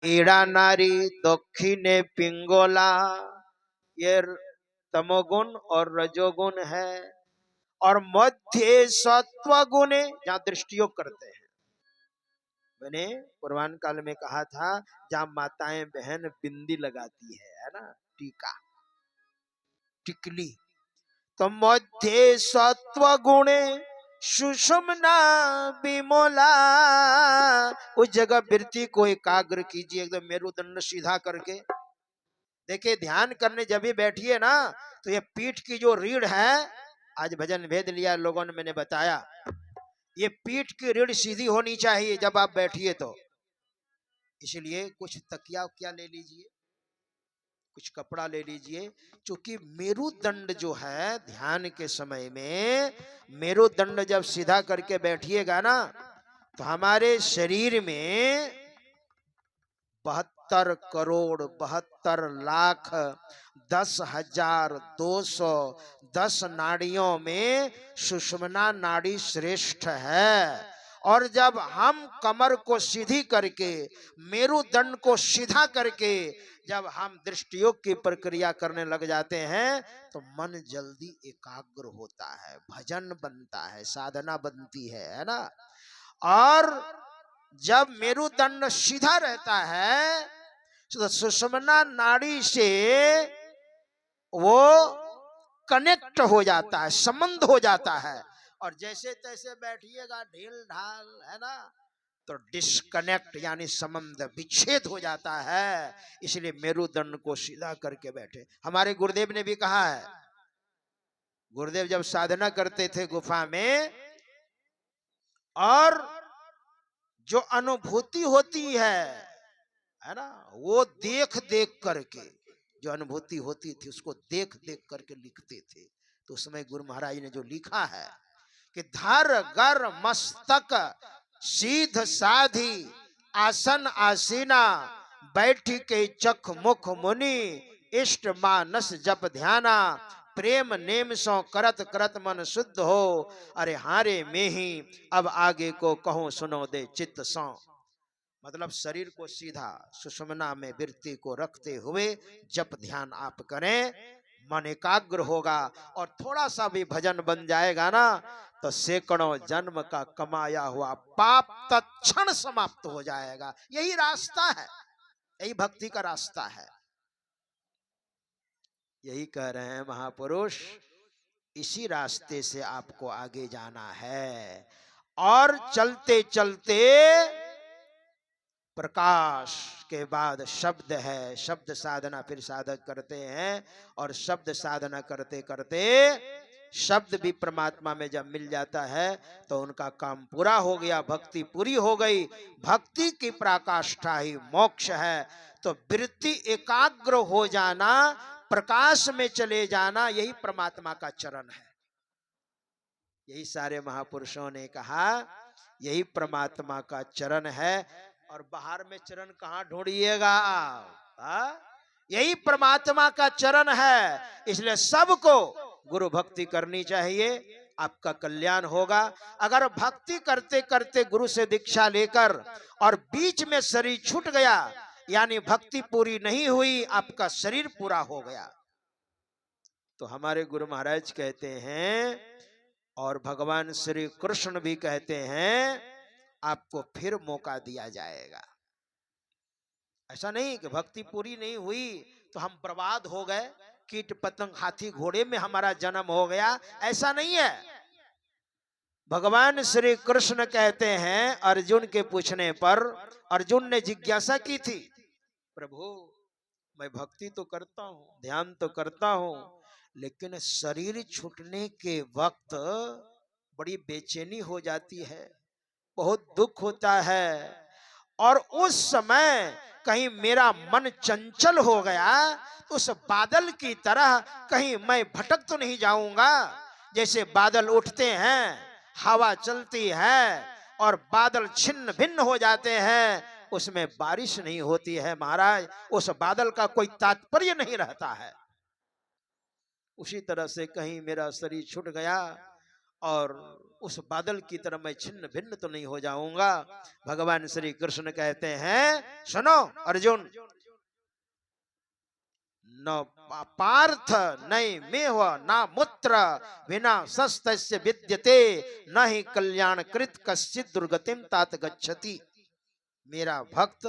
एड़ा नारी दक्षिणे पिंगोला, ये तमोगुण और रजोगुण है। और मध्य सत्व गुण, जहां दृष्टियोग करते हैं। मैंने पुराण काल में कहा था, जहां माताएं बहन बिंदी लगाती है ना, टीका टिकली, तो मध्य सत्व गुण सुषुम्ना विमला। उस जगह वृत्ति को एकाग्र कीजिए, एकदम मेरुदंड सीधा करके। देखिए, ध्यान करने जब भी बैठिए ना, तो ये पीठ की जो रीढ़ है, आज भजन भेद लिया लोगों ने, मैंने बताया, ये पीठ की रीढ़ सीधी होनी चाहिए जब आप बैठिए तो। इसलिए कुछ तकिया उकिया ले लीजिए, कुछ कपड़ा ले लीजिए, क्योंकि मेरुदंड जो है, ध्यान के समय में मेरुदंड जब सीधा करके बैठिएगा ना, तो हमारे शरीर में 72 करोड़ 72 लाख 10,210 नाड़ियों में सुषुम्ना नाड़ी श्रेष्ठ है। और जब हम कमर को सीधी करके, मेरुदंड को सीधा करके, जब हम दृष्टियोग की प्रक्रिया करने लग जाते हैं, तो मन जल्दी एकाग्र होता है, भजन बनता है, साधना बनती है ना। और जब मेरुदंड सीधा रहता है, तो सुषुम्ना नाड़ी से वो कनेक्ट हो जाता है, संबंध हो जाता है। और जैसे तैसे बैठिएगा ढील ढाल, है ना, तो डिस्कनेक्ट यानी संबंध विच्छेद हो जाता है। इसलिए मेरुदंड को सीधा करके बैठे। हमारे गुरुदेव ने भी कहा है, गुरुदेव जब साधना करते थे गुफा में, और जो अनुभूति होती है ना, वो देख देख करके, जो अनुभूति होती थी उसको देख देख करके लिखते थे। तो उसमें गुरु महाराज ने जो लिखा है कि धर गर मस्तक सीध साधी, आसन आसीना, बैठी के चख मुख मुनि, इष्ट मानस जप ध्याना, प्रेम नेम सो करत करत मन शुद्ध हो, अरे हारे में ही अब आगे को कहूं सुनो दे चित्त सो। मतलब शरीर को सीधा सुषुम्ना में वृत्ति को रखते हुए जप ध्यान आप करें, मन एकाग्र होगा। और थोड़ा सा भी भजन बन जाएगा ना, तो सैकड़ों जन्म का कमाया हुआ पाप तत्क्षण समाप्त हो जाएगा। यही रास्ता है, यही भक्ति का रास्ता है। यही कह रहे हैं महापुरुष, इसी रास्ते से आपको आगे जाना है। और चलते चलते प्रकाश के बाद शब्द है, शब्द साधना फिर साधक करते हैं। और शब्द साधना करते करते शब्द भी परमात्मा में जब मिल जाता है, तो उनका काम पूरा हो गया, भक्ति पूरी हो गई। भक्ति की पराकाष्ठा ही मोक्ष है। तो वृत्ति एकाग्र हो जाना, प्रकाश में चले जाना, यही परमात्मा का चरण है। यही सारे महापुरुषों ने कहा, यही परमात्मा का चरण है। और बाहर में चरण कहां ढूंढिएगा आप? यही परमात्मा का चरण है। इसलिए सबको गुरु भक्ति करनी चाहिए, आपका कल्याण होगा। अगर भक्ति करते करते गुरु से दीक्षा लेकर और बीच में शरीर छूट गया, यानी भक्ति पूरी नहीं हुई, आपका शरीर पूरा हो गया, तो हमारे गुरु महाराज कहते हैं, और भगवान श्री कृष्ण भी कहते हैं, आपको फिर मौका दिया जाएगा। ऐसा नहीं कि भक्ति पूरी नहीं हुई तो हम बर्बाद हो गए, कीट पतंग हाथी घोड़े में हमारा जन्म हो गया, ऐसा नहीं है। भगवान श्री कृष्ण कहते हैं, अर्जुन के पूछने पर अर्जुन ने जिज्ञासा की थी, प्रभु मैं भक्ति तो करता हूं, ध्यान तो करता हूं, लेकिन शरीर छूटने के वक्त बड़ी बेचैनी हो जाती है, बहुत दुख होता है। और उस समय कहीं मेरा मन चंचल हो गया, तो उस बादल की तरह कहीं मैं भटक तो नहीं जाऊंगा। जैसे बादल उठते हैं, हवा चलती है और बादल छिन्न भिन्न हो जाते हैं, उसमें बारिश नहीं होती है महाराज, उस बादल का कोई तात्पर्य नहीं रहता है। उसी तरह से कहीं मेरा शरीर छूट गया और उस बादल की तरह मैं छिन्न भिन्न तो नहीं हो जाऊंगा। भगवान श्री कृष्ण कहते हैं सुनो अर्जुन, न पार्थ नहीं में हो ना मूत्र बिना सस्तस्य विद्यते न ही कल्याण कृत कश्चित दुर्गतिम तात गच्छति। मेरा भक्त